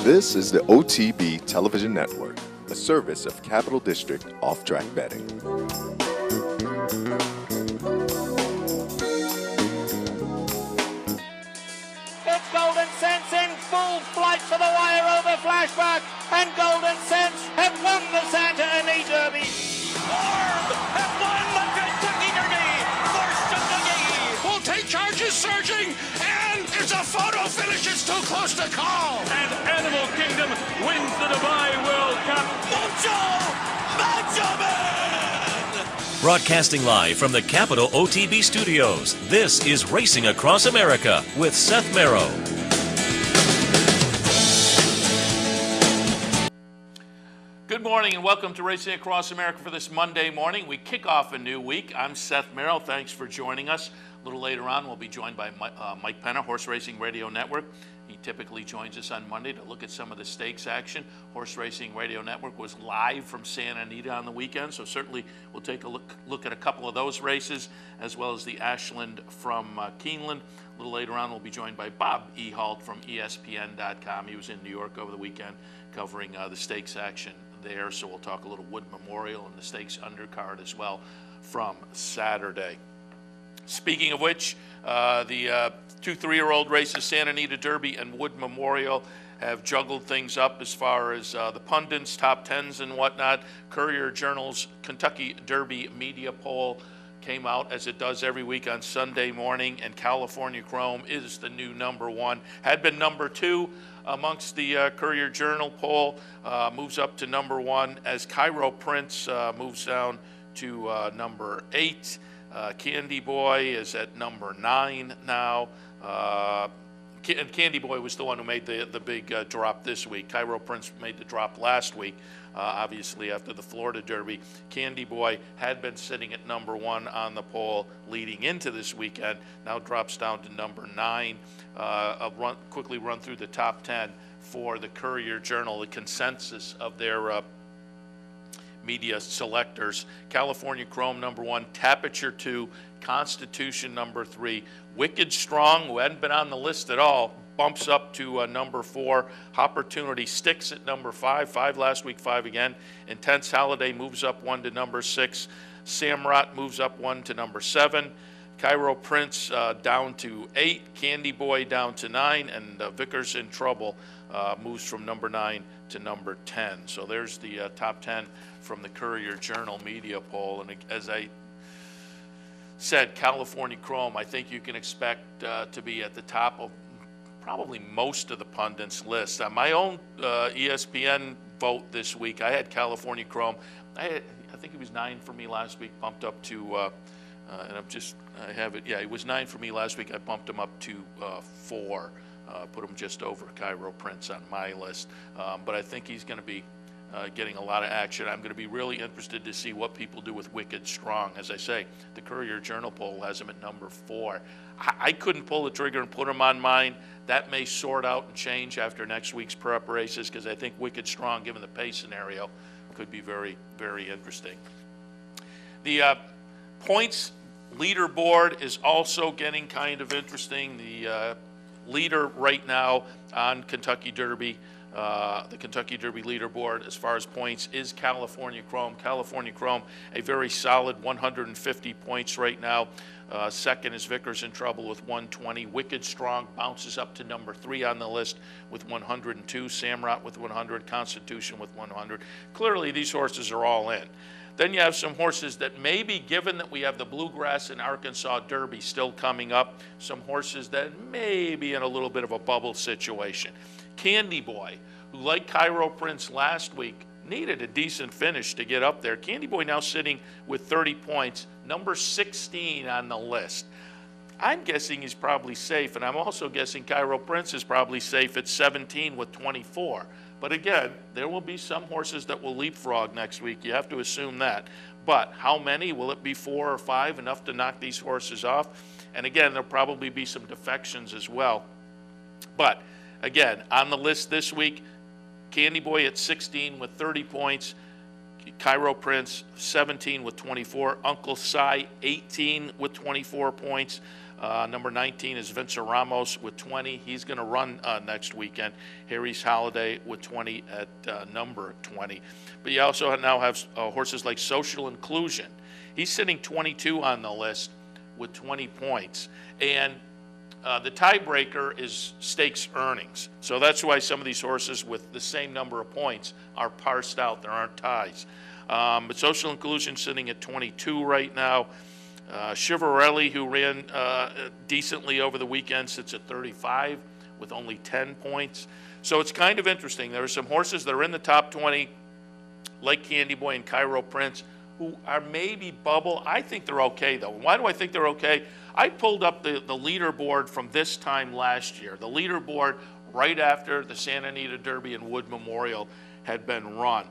This is the OTB Television Network, a service of Capital District Off-Track Betting. It's Golden Sense in full flight for the wire over Flashback, and Golden Sense have won the Santa Anita Derby. Orb have won the Kentucky Derby. First of the game. Will take charges surging, and it's a photo finish. It's too close to call. And Animal Kingdom wins the Dubai World Cup. Macho Man! Broadcasting live from the Capital OTB studios, this is Racing Across America with Seth Merrow. Good morning and welcome to Racing Across America for this Monday morning. We kick off a new week. I'm Seth Merrow. Thanks for joining us. A little later on, we'll be joined by Mike Penna, Horse Racing Radio Network. He typically joins us on Monday to look at some of the stakes action. Horse Racing Radio Network was live from Santa Anita on the weekend, so certainly we'll take a look at a couple of those races, as well as the Ashland from Keeneland. A little later on, we'll be joined by Bob Ehalt from ESPN.com. He was in New York over the weekend covering the stakes action there, so we'll talk a little Wood Memorial and the stakes undercard as well from Saturday. Speaking of which, the 2-3-year-old races, Santa Anita Derby and Wood Memorial, have juggled things up as far as the pundits, top tens and whatnot. Courier Journal's Kentucky Derby media poll came out as it does every week on Sunday morning, and California Chrome is the new number one. Had been number two amongst the Courier Journal poll, moves up to number one as Cairo Prince moves down to number 8. Candy Boy is at number 9 now. And Candy Boy was the one who made the big drop this week. Cairo Prince made the drop last week, obviously after the Florida Derby. Candy Boy had been sitting at number 1 on the poll leading into this weekend, now drops down to number 9. I'll quickly run through the top 10 for the Courier Journal, the consensus of their media selectors. California Chrome number 1, Tapiture 2, Constitution number 3, Wicked Strong, who hadn't been on the list at all, bumps up to number 4. Opportunity sticks at number 5 last week, 5 again. Intense Holiday moves up 1 to number 6. Samrat moves up 1 to number 7. Cairo Prince down to 8. Candy Boy down to 9. And Vickers in Trouble moves from number 9 to number 10. So there's the top 10 from the Courier Journal media poll. And as I said, California Chrome, I think you can expect to be at the top of probably most of the pundits' list. On my own ESPN vote this week, I had California Chrome. I think it was 9 for me last week, bumped up to, and I have it, yeah, it was 9 for me last week. I bumped him up to 4, put him just over Cairo Prince on my list. But I think he's going to be getting a lot of action. I'm going to be really interested to see what people do with Wicked Strong. As I say, the Courier Journal poll has him at number 4. I couldn't pull the trigger and put him on mine. That may sort out and change after next week's prep races, because I think Wicked Strong, given the pace scenario, could be very, very interesting. The points leaderboard is also getting kind of interesting. The leader right now on Kentucky Derby, the Kentucky Derby leaderboard as far as points, is California Chrome. California Chrome, a very solid 150 points right now. Second is Vickers in Trouble with 120. Wicked Strong bounces up to number 3 on the list with 102. Samrat with 100. Constitution with 100. Clearly, these horses are all in. Then you have some horses that maybe, given that we have the Bluegrass and Arkansas Derby still coming up, some horses that may be in a little bit of a bubble situation. Candy Boy, who like Cairo Prince last week, needed a decent finish to get up there. Candy Boy now sitting with 30 points, number 16 on the list. I'm guessing he's probably safe, and I'm also guessing Cairo Prince is probably safe at 17 with 24. But again, there will be some horses that will leapfrog next week. You have to assume that. But how many? Will it be 4 or 5, enough to knock these horses off? And again, there'll probably be some defections as well. But again, on the list this week, Candy Boy at 16 with 30 points. Cairo Prince 17 with 24. Uncle Si 18 with 24 points. Number 19 is Vincent Ramos with 20. He's going to run next weekend. Harry's Holiday with 20 at number 20. But you also now have horses like Social Inclusion. He's sitting 22 on the list with 20 points. And the tiebreaker is stakes earnings. So that's why some of these horses with the same number of points are parsed out. There aren't ties. But Social Inclusion sitting at 22 right now. Chivarelli, who ran decently over the weekend, sits at 35 with only 10 points. So it's kind of interesting. There are some horses that are in the top 20, like Candy Boy and Cairo Prince, who are maybe bubble. I think they're okay, though. Why do I think they're okay? I pulled up the leaderboard from this time last year. The leaderboard right after the Santa Anita Derby and Wood Memorial had been run.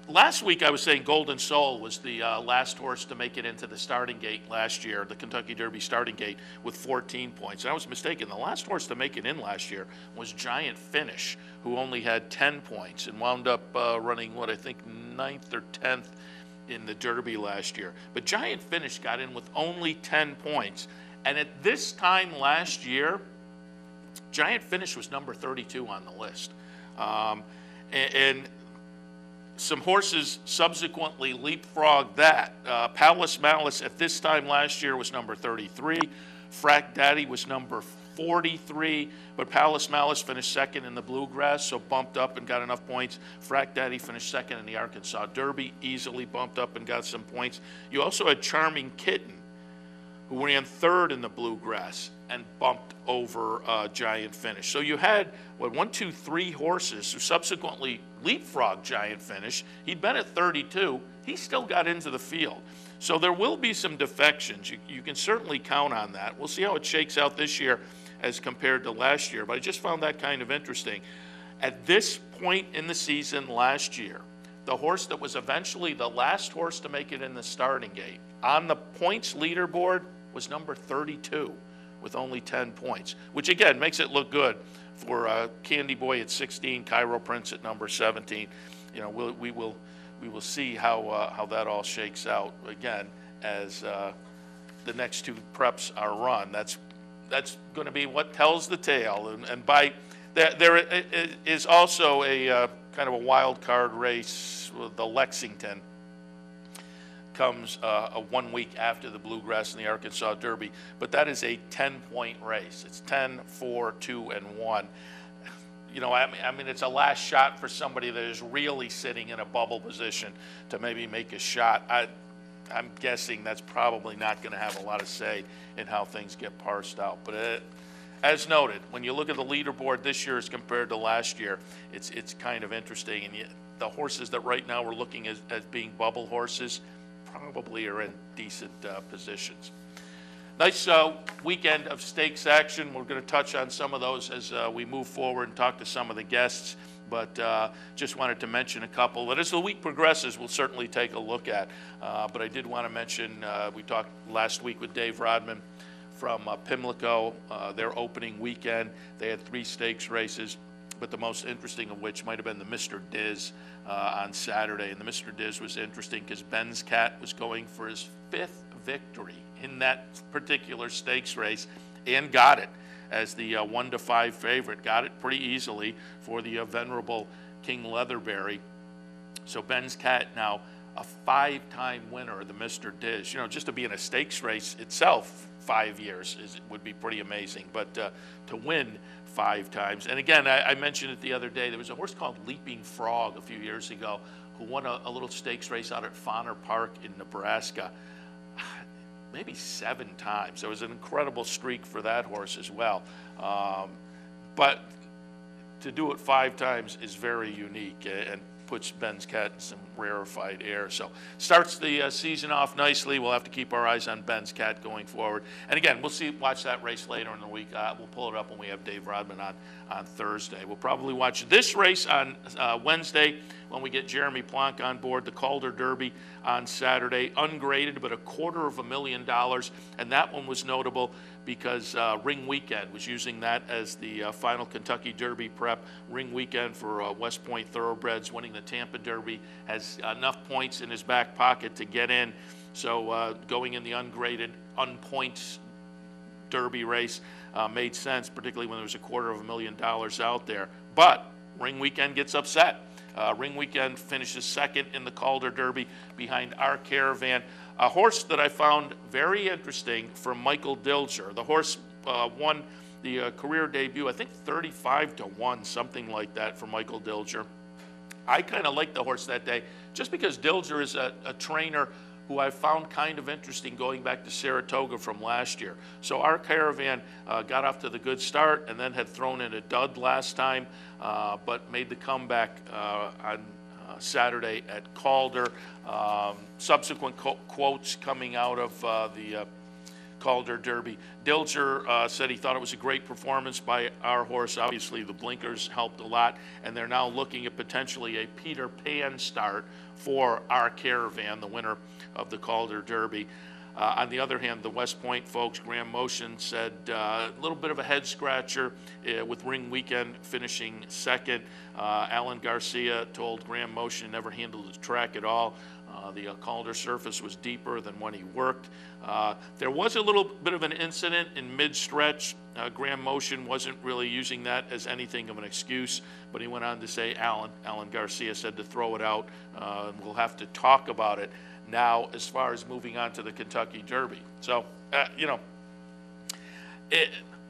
Last week I was saying Golden Soul was the last horse to make it into the starting gate last year, the Kentucky Derby starting gate, with 14 points. And I was mistaken. The last horse to make it in last year was Giant Finish, who only had 10 points and wound up running, I think 9th or 10th in the Derby last year. But Giant Finish got in with only 10 points. And at this time last year, Giant Finish was number 32 on the list. And some horses subsequently leapfrogged that. Palace Malice at this time last year was number 33. Frack Daddy was number 43, but Palace Malice finished second in the Bluegrass, so bumped up and got enough points. Frack Daddy finished second in the Arkansas Derby, easily bumped up and got some points. You also had Charming Kitten, who ran third in the Bluegrass and bumped over Giant Finish. So you had, 3 horses who subsequently leapfrogged Giant Finish. He'd been at 32. He still got into the field. So there will be some defections. You can certainly count on that. We'll see how it shakes out this year as compared to last year. But I just found that kind of interesting. At this point in the season last year, the horse that was eventually the last horse to make it in the starting gate on the points leaderboard was number 32 with only 10 points, which again makes it look good for Candy Boy at 16, Cairo Prince at number 17. You know, we will see how that all shakes out again as the next 2 preps are run. That's going to be what tells the tale. And by there is also a kind of a wild card race. The Lexington comes 1 week after the Bluegrass and the Arkansas Derby, but that is a 10-point race. It's 10, 4, 2, and 1. You know, I mean, it's a last shot for somebody that is really sitting in a bubble position to maybe make a shot. I'm guessing that's probably not going to have a lot of say in how things get parsed out. But as noted, when you look at the leaderboard this year as compared to last year, it's kind of interesting. And the horses that right now we're looking as being bubble horses probably are in decent positions. Nice weekend of stakes action. We're going to touch on some of those as we move forward and talk to some of the guests, but just wanted to mention a couple that as the week progresses we'll certainly take a look at. But I did want to mention, we talked last week with Dave Rodman from Pimlico, their opening weekend. They had 3 stakes races, but the most interesting of which might have been the Mr. Diz on Saturday. And the Mr. Diz was interesting because Ben's Cat was going for his 5th victory in that particular stakes race and got it as the 1-5 favorite. Got it pretty easily for the venerable King Leatherberry. So Ben's Cat now a 5-time winner of the Mr. Diz. You know, just to be in a stakes race itself 5 years would be pretty amazing, but to win 5 times. And again, I mentioned it the other day, there was a horse called Leaping Frog a few years ago who won a little stakes race out at Fonner Park in Nebraska maybe 7 times. There was an incredible streak for that horse as well. But to do it 5 times is very unique and puts Ben's Cat in some rarefied air. So starts the season off nicely. We'll have to keep our eyes on Ben's Cat going forward. And again, we'll watch that race later in the week. We'll pull it up when we have Dave Rodman on Thursday. We'll probably watch this race on Wednesday when we get Jeremy Plonk on board, the Calder Derby on Saturday, ungraded, but $250,000. And that one was notable because Ring Weekend was using that as the final Kentucky Derby prep. Ring Weekend for West Point Thoroughbreds, winning the Tampa Derby, has enough points in his back pocket to get in So going in the ungraded, unpoints Derby race made sense, particularly when there was $250,000 out there. But Ring Weekend gets upset. Ring Weekend finishes second in the Calder Derby behind Our Caravan, a horse that I found very interesting from Michael Dilger. The horse won the career debut, I think 35-1, something like that for Michael Dilger. I kind of liked the horse that day just because Dilger is a trainer who I found kind of interesting going back to Saratoga from last year. So Our Caravan got off to the good start and then had thrown in a dud last time, but made the comeback on Saturday at Calder. Subsequent quotes coming out of the Calder Derby. Dilger said he thought it was a great performance by our horse. Obviously, the blinkers helped a lot, and they're now looking at potentially a Peter Pan start for Our Caravan, the winner of the Calder Derby. On the other hand, the West Point folks, Graham Motion, said a little bit of a head scratcher with Ring Weekend finishing second. Alan Garcia told Graham Motion never handled the track at all. The Calder surface was deeper than when he worked. There was a little bit of an incident in mid-stretch. Graham Motion wasn't really using that as anything of an excuse, but he went on to say Alan Garcia said to throw it out. We'll have to talk about it now as far as moving on to the Kentucky Derby. So,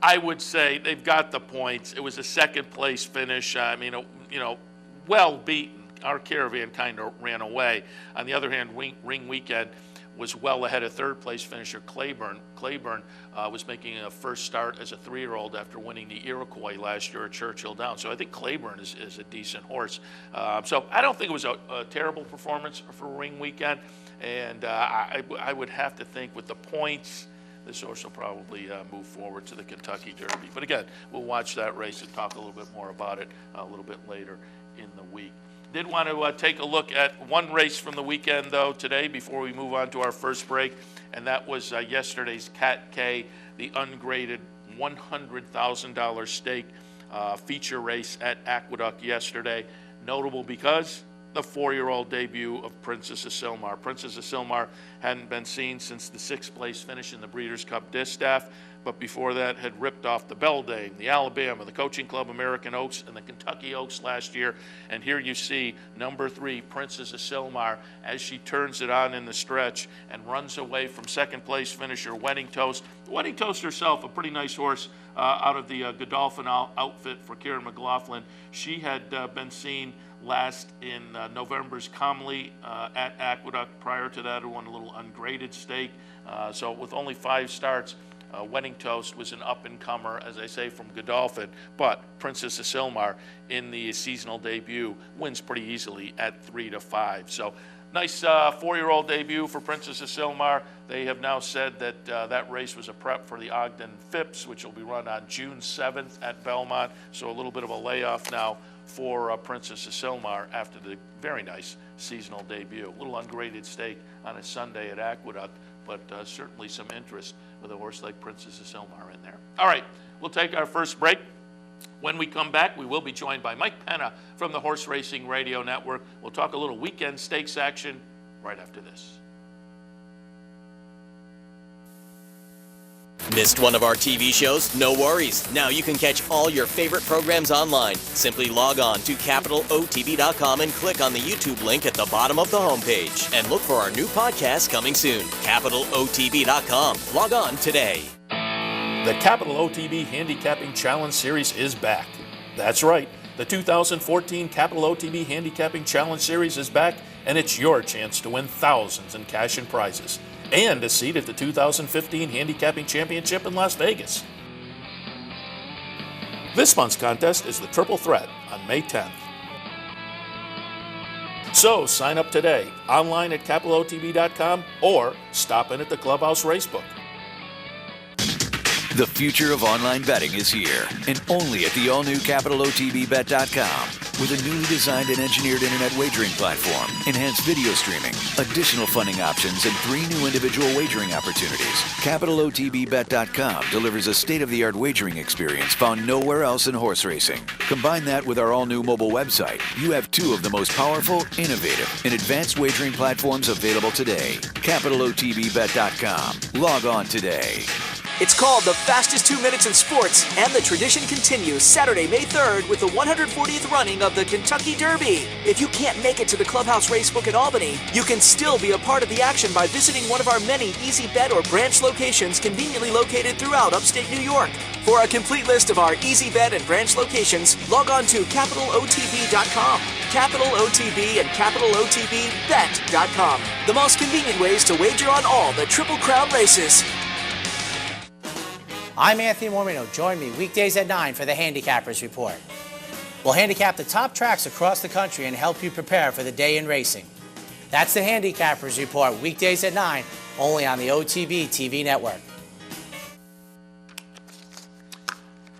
I would say they've got the points. It was a second place finish. I mean, well beaten. Our Caravan kind of ran away. On the other hand, Ring Weekend was well ahead of third place finisher Claiborne. Claiborne was making a first start as a 3-year-old after winning the Iroquois last year at Churchill Downs. So I think Claiborne is a decent horse. So I don't think it was a terrible performance for Ring Weekend. And I would have to think with the points, this horse will probably move forward to the Kentucky Derby. But again, we'll watch that race and talk a little bit more about it a little bit later in the week. Did want to take a look at one race from the weekend, though, today before we move on to our first break, and that was yesterday's Cat K, the ungraded $100,000 stake feature race at Aqueduct yesterday. Notable because the 4-year-old debut of Princess Asilmar. Princess Asilmar hadn't been seen since the 6th place finish in the Breeders' Cup Distaff, but before that had ripped off the Beldame, the Alabama, the Coaching Club American Oaks, and the Kentucky Oaks last year. And here you see number 3, Princess Asilmar, as she turns it on in the stretch and runs away from second place finisher Wedding Toast. Wedding Toast herself, a pretty nice horse out of the Godolphin outfit for Kieran McLaughlin. She had been seen last in November's Comley at Aqueduct. Prior to that, won a little ungraded stake. So with only 5 starts, Wedding Toast was an up-and-comer, as I say, from Godolphin, but Princess Asilmar in the seasonal debut wins pretty easily at 3-5. So nice 4-year-old debut for Princess Asilmar. They have now said that that race was a prep for the Ogden Phipps, which will be run on June 7th at Belmont. So a little bit of a layoff now for Princess Asilmar after the very nice seasonal debut. A little ungraded stake on a Sunday at Aqueduct, but certainly some interest with a horse like Princess Asilmar in there. All right, we'll take our first break. When we come back, we will be joined by Mike Penna from the Horse Racing Radio Network. We'll talk a little weekend stakes action right after this. Missed one of our TV shows? No worries. Now you can catch all your favorite programs online. Simply log on to CapitalOTB.com and click on the YouTube link at the bottom of the homepage. And look for our new podcast coming soon. CapitalOTB.com. Log on today. The Capital OTB Handicapping Challenge Series is back. That's right. The 2014 Capital OTB Handicapping Challenge Series is back, and it's your chance to win thousands in cash and prizes, and a seat at the 2015 Handicapping Championship in Las Vegas. This month's contest is the Triple Threat on May 10th. So sign up today, online at CapitalOTB.com, or stop in at the Clubhouse Racebook. The future of online betting is here, and only at the all-new CapitalOTBBet.com. with a newly designed and engineered internet wagering platform, enhanced video streaming, additional funding options, and 3 new individual wagering opportunities. CapitalOTBBet.com delivers a state-of-the-art wagering experience found nowhere else in horse racing. Combine that with our all-new mobile website. You have 2 of the most powerful, innovative, and advanced wagering platforms available today. CapitalOTBBet.com. Log on today. It's called the fastest 2 minutes in sports, and the tradition continues Saturday, May 3rd with the 140th running of the Kentucky Derby. If you can't make it to the Clubhouse Racebook in Albany, you can still be a part of the action by visiting one of our many Easy Bet or branch locations conveniently located throughout upstate New York. For a complete list of our Easy Bet and branch locations, log on to CapitalOTB.com. Capital OTB and CapitalOTBBet.com. The most convenient ways to wager on all the Triple Crown races. I'm Anthony Mormino. Join me weekdays at 9 for the Handicappers Report. We'll handicap the top tracks across the country and help you prepare for the day in racing. That's the Handicappers Report, weekdays at 9, only on the OTB TV network.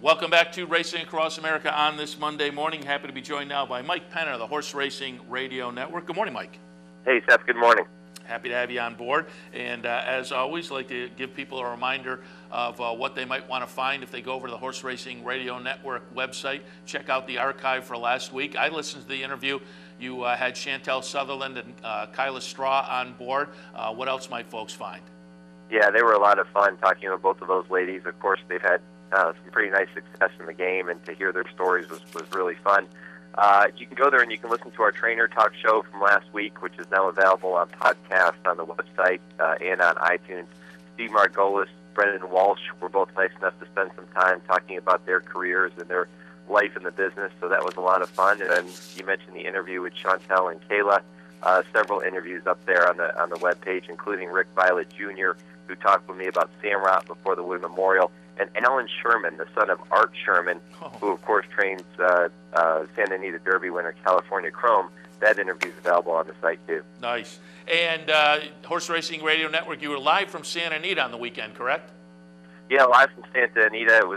Welcome back to Racing Across America on this Monday morning. Happy to be joined now by Mike Penner, the Horse Racing Radio Network. Good morning, Mike. Hey, Seth. Good morning. Happy to have you on board. And as always, I'd like to give people a reminder of what they might want to find if they go over to the Horse Racing Radio Network website. Check out the archive for last week. I listened to the interview. You had Chantel Sutherland and Kyla Straw on board. What else might folks find? Yeah, they were a lot of fun talking with both of those ladies. Of course, they've had some pretty nice success in the game, and to hear their stories was really fun. You can go there and you can listen to our Trainer Talk show from last week, which is now available on podcast on the website and on iTunes. Steve Margolis, Brendan Walsh were both nice enough to spend some time talking about their careers and their life in the business, so that was a lot of fun. And then you mentioned the interview with Chantel and Kayla. Several interviews up there on the webpage, including Rick Violet Jr., who talked with me about Samrot before the Wood Memorial, and Alan Sherman, the son of Art Sherman, who, of course, trains Santa Anita Derby winner California Chrome. That interview is available on the site, too. Nice. And Horse Racing Radio Network, you were live from Santa Anita on the weekend, correct? Yeah, live from Santa Anita.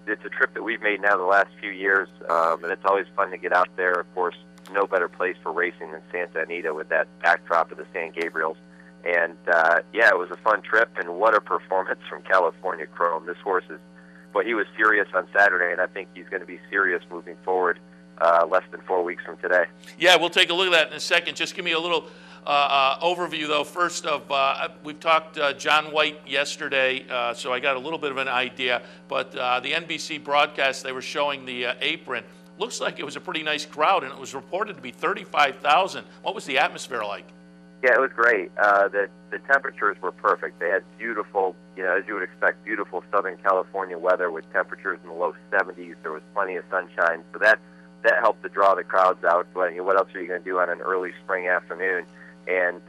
It's a trip that we've made now the last few years, and it's always fun to get out there. Of course, no better place for racing than Santa Anita with that backdrop of the San Gabriels. And, yeah, it was a fun trip, and what a performance from California Chrome. This horse he was serious on Saturday, and I think he's going to be serious moving forward less than 4 weeks from today. Yeah, we'll take a look at that in a second. Just give me a little overview, though, first of, we've talked John White yesterday, so I got a little bit of an idea, but the NBC broadcast, they were showing the apron. Looks like it was a pretty nice crowd, and it was reported to be 35,000. What was the atmosphere like? Yeah, it was great. The temperatures were perfect. They had beautiful, as you would expect, beautiful Southern California weather with temperatures in the low 70s. There was plenty of sunshine, so that helped to draw the crowds out. But what else are you going to do on an early spring afternoon? And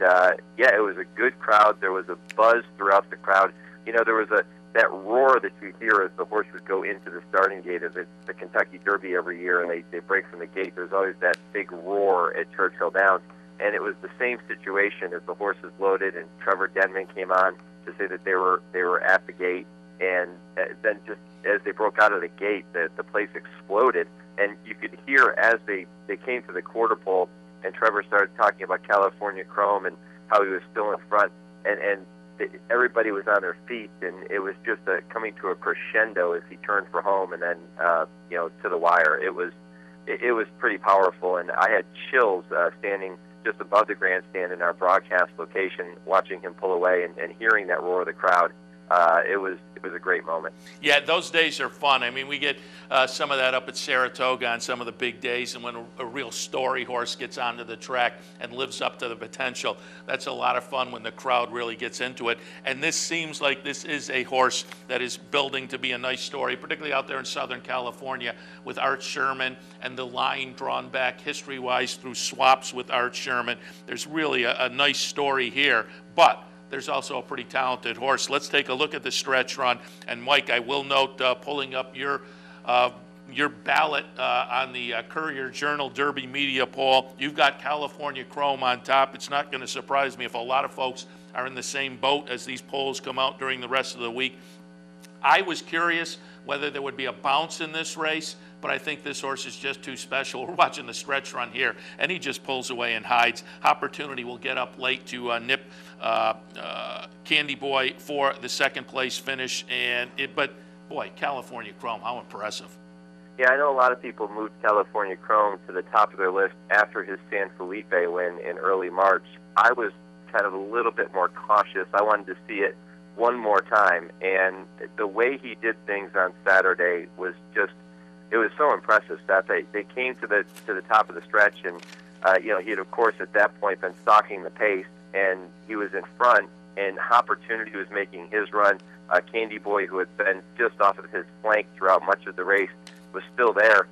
yeah, it was a good crowd. There was a buzz throughout the crowd. There was that roar that you hear as the horse would go into the starting gate of the Kentucky Derby every year, and they break from the gate. There's always that big roar at Churchill Downs. And it was the same situation as the horses loaded, and Trevor Denman came on to say that they were at the gate, and then just as they broke out of the gate, the place exploded, and you could hear as they came to the quarter pole, and Trevor started talking about California Chrome and how he was still in front, and everybody was on their feet, and it was just coming to a crescendo as he turned for home, and then to the wire. It was pretty powerful, and I had chills standing just above the grandstand in our broadcast location, watching him pull away and hearing that roar of the crowd. It was a great moment. Yeah, those days are fun. I mean, we get some of that up at Saratoga on some of the big days, and when a real story horse gets onto the track and lives up to the potential, that's a lot of fun when the crowd really gets into it. And this seems like this is a horse that is building to be a nice story, particularly out there in Southern California with Art Sherman and the line drawn back history-wise through swaps with Art Sherman. There's really a nice story here, but there's also a pretty talented horse. Let's take a look at the stretch run. And Mike, I will note, pulling up your ballot on the Courier Journal Derby Media poll, you've got California Chrome on top. It's not going to surprise me if a lot of folks are in the same boat as these polls come out during the rest of the week. I was curious whether there would be a bounce in this race, but I think this horse is just too special. We're watching the stretch run here, and he just pulls away and hides. Opportunity will get up late to nip Candy Boy for the second place finish. But boy, California Chrome, how impressive. Yeah, I know a lot of people moved California Chrome to the top of their list after his San Felipe win in early March. I was kind of a little bit more cautious. I wanted to see it one more time, and the way he did things on Saturday was just, it was so impressive, Seth. They came to the top of the stretch, and he had, of course, at that point been stalking the pace, and he was in front, and Opportunity was making his run. Candy Boy, who had been just off of his flank throughout much of the race, was still there,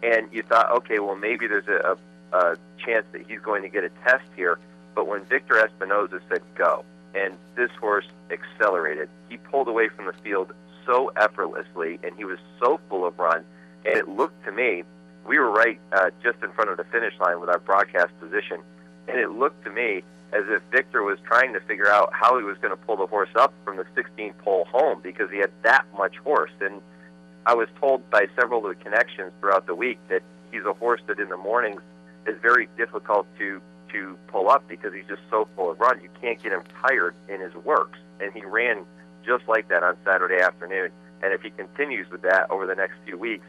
and you thought, okay, well, maybe there's a chance that he's going to get a test here. But when Victor Espinoza said go, and this horse accelerated, he pulled away from the field so effortlessly, and he was so full of run, and it looked to me, we were right just in front of the finish line with our broadcast position, and it looked to me as if Victor was trying to figure out how he was going to pull the horse up from the 16th pole home, because he had that much horse. And I was told by several of the connections throughout the week that he's a horse that in the mornings is very difficult to pull up because he's just so full of run. You can't get him tired in his works. And he ran just like that on Saturday afternoon. And if he continues with that over the next few weeks,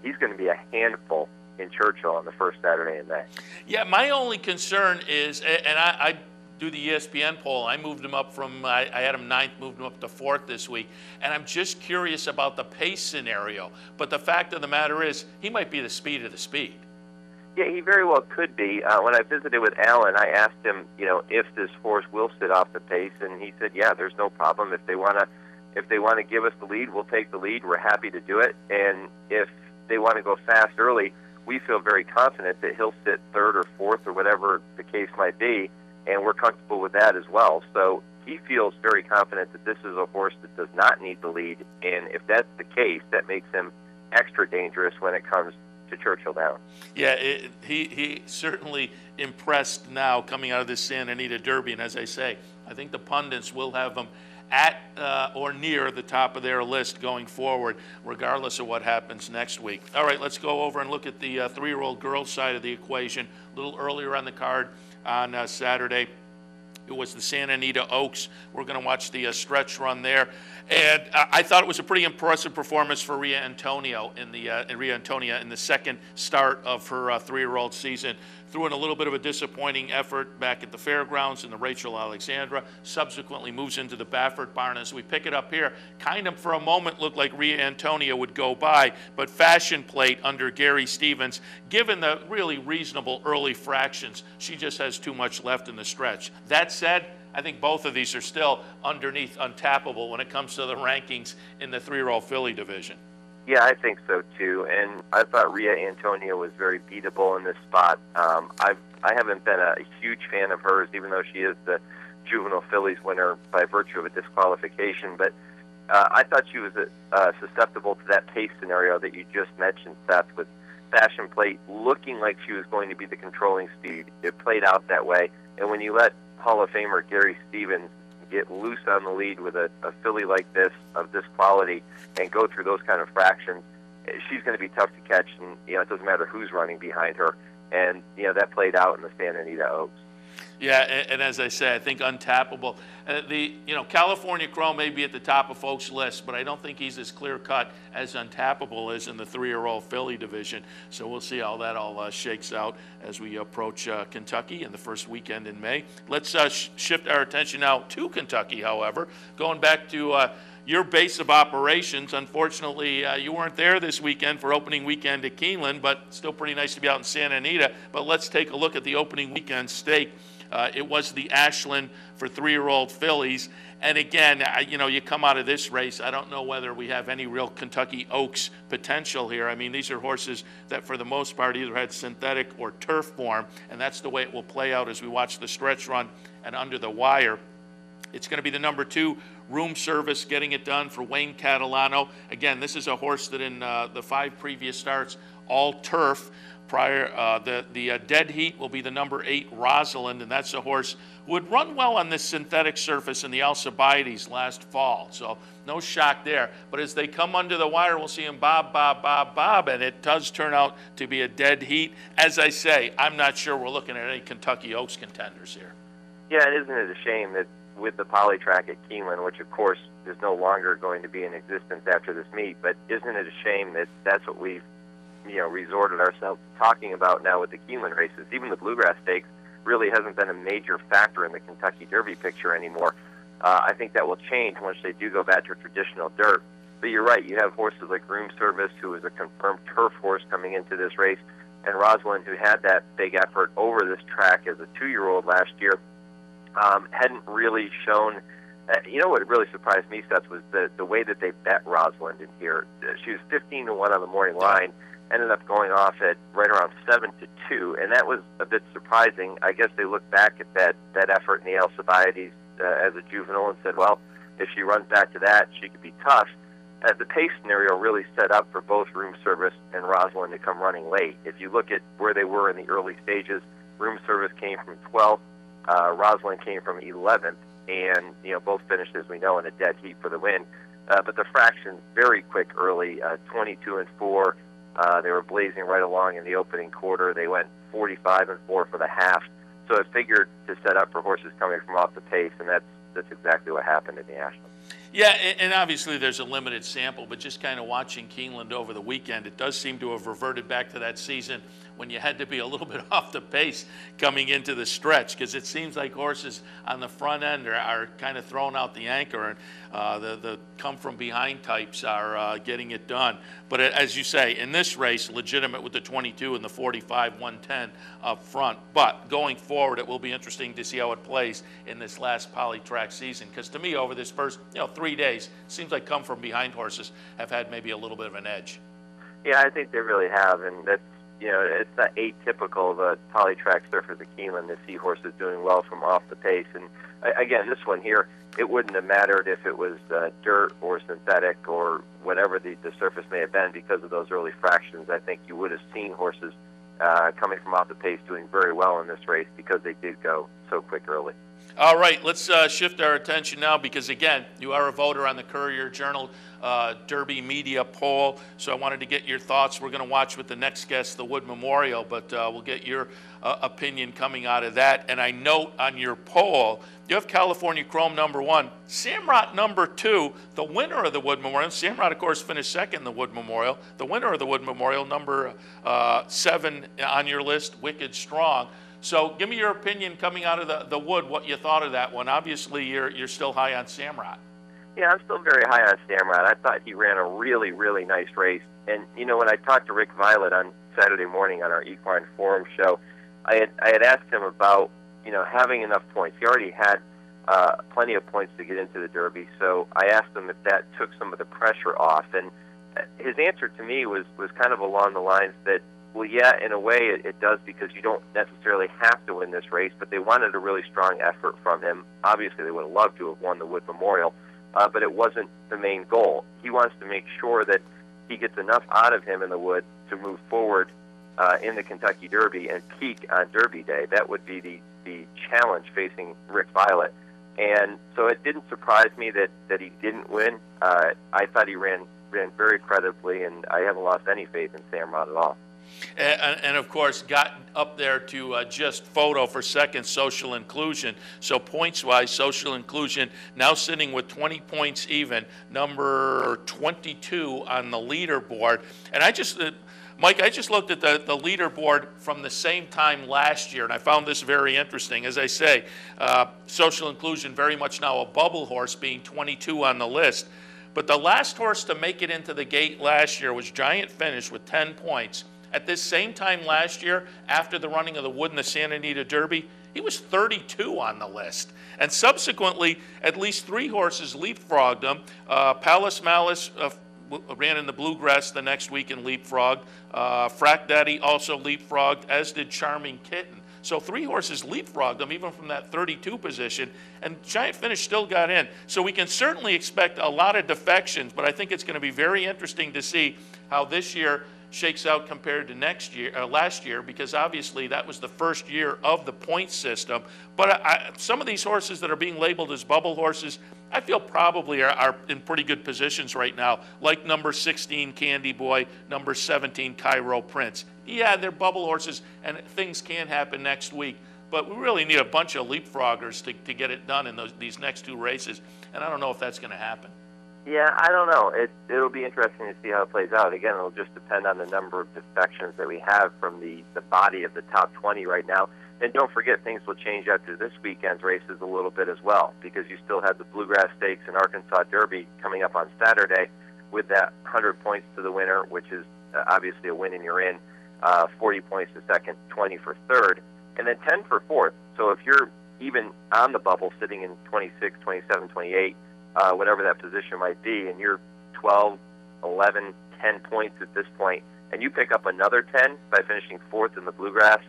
he's going to be a handful in Churchill on the first Saturday in May. Yeah, my only concern is, and I do the ESPN poll, I moved him up from, I had him 9th, moved him up to 4th this week, and I'm just curious about the pace scenario. But the fact of the matter is, he might be the speed of the speed. Yeah, he very well could be. When I visited with Alan, I asked him, if this horse will sit off the pace, and he said, yeah, there's no problem. If they want to give us the lead, we'll take the lead. We're happy to do it. And if they want to go fast early, we feel very confident that he'll sit 3rd or 4th or whatever the case might be, and we're comfortable with that as well. So he feels very confident that this is a horse that does not need the lead, and if that's the case, that makes him extra dangerous when it comes to Churchill Downs. Yeah, he certainly impressed now coming out of this Santa Anita Derby, and as I say, I think the pundits will have him at or near the top of their list going forward, regardless of what happens next week. All right, let's go over and look at the 3-year-old girls side of the equation. A little earlier on the card on Saturday, it was the Santa Anita Oaks. We're going to watch the stretch run there. And I thought it was a pretty impressive performance for Ria Antonia in the second start of her 3-year-old season. Threw in a little bit of a disappointing effort back at the fairgrounds in the Rachel Alexandra, subsequently moves into the Baffert barn. As we pick it up here, kind of for a moment looked like Ria Antonia would go by, but Fashion Plate under Gary Stevens, given the really reasonable early fractions, she just has too much left in the stretch. That said, I think both of these are still underneath Untappable when it comes to the rankings in the 3-year-old filly division. Yeah, I think so too, and I thought Ria Antonia was very beatable in this spot. I haven't been a huge fan of hers, even though she is the juvenile fillies winner by virtue of a disqualification, but I thought she was susceptible to that pace scenario that you just mentioned, Seth, with Fashion Plate looking like she was going to be the controlling speed. It played out that way, and when you let Hall of Famer Gary Stevens get loose on the lead with a filly like this, of this quality, and go through those kind of fractions, she's going to be tough to catch, and it doesn't matter who's running behind her. And that played out in the Santa Anita Oaks. Yeah, and as I say, I think Untappable. California Chrome may be at the top of folks' lists, but I don't think he's as clear-cut as Untappable is in the 3-year-old filly division. So we'll see how that all shakes out as we approach Kentucky in the first weekend in May. Let's shift our attention now to Kentucky, however. Going back to your base of operations. Unfortunately, you weren't there this weekend for opening weekend at Keeneland, but still pretty nice to be out in Santa Anita. But let's take a look at the opening weekend stake. It was the Ashland for 3-year-old fillies. And again, you come out of this race, I don't know whether we have any real Kentucky Oaks potential here. I mean, these are horses that for the most part either had synthetic or turf form, and that's the way it will play out as we watch the stretch run and under the wire. It's going to be the number 2 Room Service getting it done for Wayne Catalano. Again, this is a horse that in the 5 previous starts, all turf, The dead heat will be the number 8 Rosalind, and that's a horse who would run well on this synthetic surface in the Alcibiades last fall. So no shock there. But as they come under the wire, we'll see him bob, and it does turn out to be a dead heat. As I say, I'm not sure we're looking at any Kentucky Oaks contenders here. Yeah, and isn't it a shame that with the Polytrack at Keeneland, which of course is no longer going to be in existence after this meet, but isn't it a shame that that's what we've resorted ourselves to talking about now with the Keeneland races? Even the Bluegrass Stakes really hasn't been a major factor in the Kentucky Derby picture anymore. I think that will change once they do go back to traditional dirt. But you're right, you have horses like Room Service, who is a confirmed turf horse coming into this race, and Rosalind, who had that big effort over this track as a 2-year-old last year, hadn't really shown. What really surprised me, Seth, was the way that they bet Rosalind in here. She was 15-1 on the morning line, ended up going off at right around 7-2, and that was a bit surprising. I guess they looked back at that effort in the Alcibiades as a juvenile and said, well, if she runs back to that, she could be tough. The pace scenario really set up for both Room Service and Rosalind to come running late. If you look at where they were in the early stages, Room Service came from 12th, Rosalind came from 11th, and both finished, as we know, in a dead heat for the win. But the fractions very quick early, 22-4. They were blazing right along in the opening quarter. They went 45-4 for the half. So it figured to set up for horses coming from off the pace, and that's exactly what happened in the Ashland. Yeah, and obviously there's a limited sample, but just kind of watching Keeneland over the weekend, it does seem to have reverted back to that season when you had to be a little bit off the pace coming into the stretch, because it seems like horses on the front end are kind of throwing out the anchor, and the come-from-behind types are getting it done. But as you say, in this race, legitimate with the 22 and the 45, 110 up front. But going forward, it will be interesting to see how it plays in this last Polytrack season, because to me, over this first 3 days, it seems like come-from-behind horses have had maybe a little bit of an edge. Yeah, I think they really have, and that's it's not atypical of a Polytrack surface at Keeneland to see horses doing well from off the pace. And again, this one here, it wouldn't have mattered if it was dirt or synthetic or whatever the surface may have been because of those early fractions. I think you would have seen horses coming from off the pace doing very well in this race because they did go so quick early. All right, let's shift our attention now because, again, you are a voter on the Courier-Journal Derby Media poll, so I wanted to get your thoughts. We're going to watch with the next guest the Wood Memorial, but we'll get your opinion coming out of that. And I note on your poll, you have California Chrome number 1, Samrat number 2, the winner of the Wood Memorial. Samrat, of course, finished second in the Wood Memorial. The winner of the Wood Memorial, number 7 on your list, Wicked Strong. So give me your opinion coming out of the Wood, what you thought of that one. Obviously, you're still high on Samrat. Yeah, I'm still very high on Samrat. I thought he ran a really, really nice race. And, when I talked to Rick Violet on Saturday morning on our Equine Forum show, I had asked him about, having enough points. He already had plenty of points to get into the Derby, so I asked him if that took some of the pressure off. And his answer to me was kind of along the lines that, well, yeah, in a way it does because you don't necessarily have to win this race, but they wanted a really strong effort from him. Obviously, they would have loved to have won the Wood Memorial, but it wasn't the main goal. He wants to make sure that he gets enough out of him in the Wood to move forward in the Kentucky Derby and peak on Derby Day. That would be the challenge facing Rick Violet. And so it didn't surprise me that he didn't win. I thought he ran very credibly, and I haven't lost any faith in Samrat at all. And of course, got up there to just photo for second, Social Inclusion. So points-wise, Social Inclusion now sitting with 20 points even, number 22 on the leaderboard. And Mike, I just looked at the leaderboard from the same time last year, and I found this very interesting. As I say, Social Inclusion very much now a bubble horse, being 22 on the list. But the last horse to make it into the gate last year was Giant Finish with 10 points. At this same time last year, after the running of the Wood and the Santa Anita Derby, he was 32 on the list. And subsequently, at least 3 horses leapfrogged him. Palace Malice ran in the Bluegrass the next week and leapfrogged. Frack Daddy also leapfrogged, as did Charming Kitten. So 3 horses leapfrogged him even from that 32 position, and Giant Finish still got in. So we can certainly expect a lot of defections, but I think it's going to be very interesting to see how this year shakes out compared to last year, because obviously that was the first year of the point system. But some of these horses that are being labeled as bubble horses, I feel probably are in pretty good positions right now, like number 16, Candy Boy, number 17, Cairo Prince. Yeah, they're bubble horses, and things can happen next week. But we really need a bunch of leapfroggers to get it done in these next 2 races, and I don't know if that's going to happen. Yeah, I don't know. It'll be interesting to see how it plays out. Again, it'll just depend on the number of defections that we have from the body of the top 20 right now. And don't forget, things will change after this weekend's races a little bit as well, because you still have the Bluegrass Stakes and Arkansas Derby coming up on Saturday with that 100 points to the winner, which is obviously a win and you're in, 40 points to second, 20 for third, and then 10 for fourth. So if you're even on the bubble sitting in 26, 27, 28, whatever that position might be, and you're 12, 11, 10 points at this point, and you pick up another 10 by finishing fourth in the Bluegrass,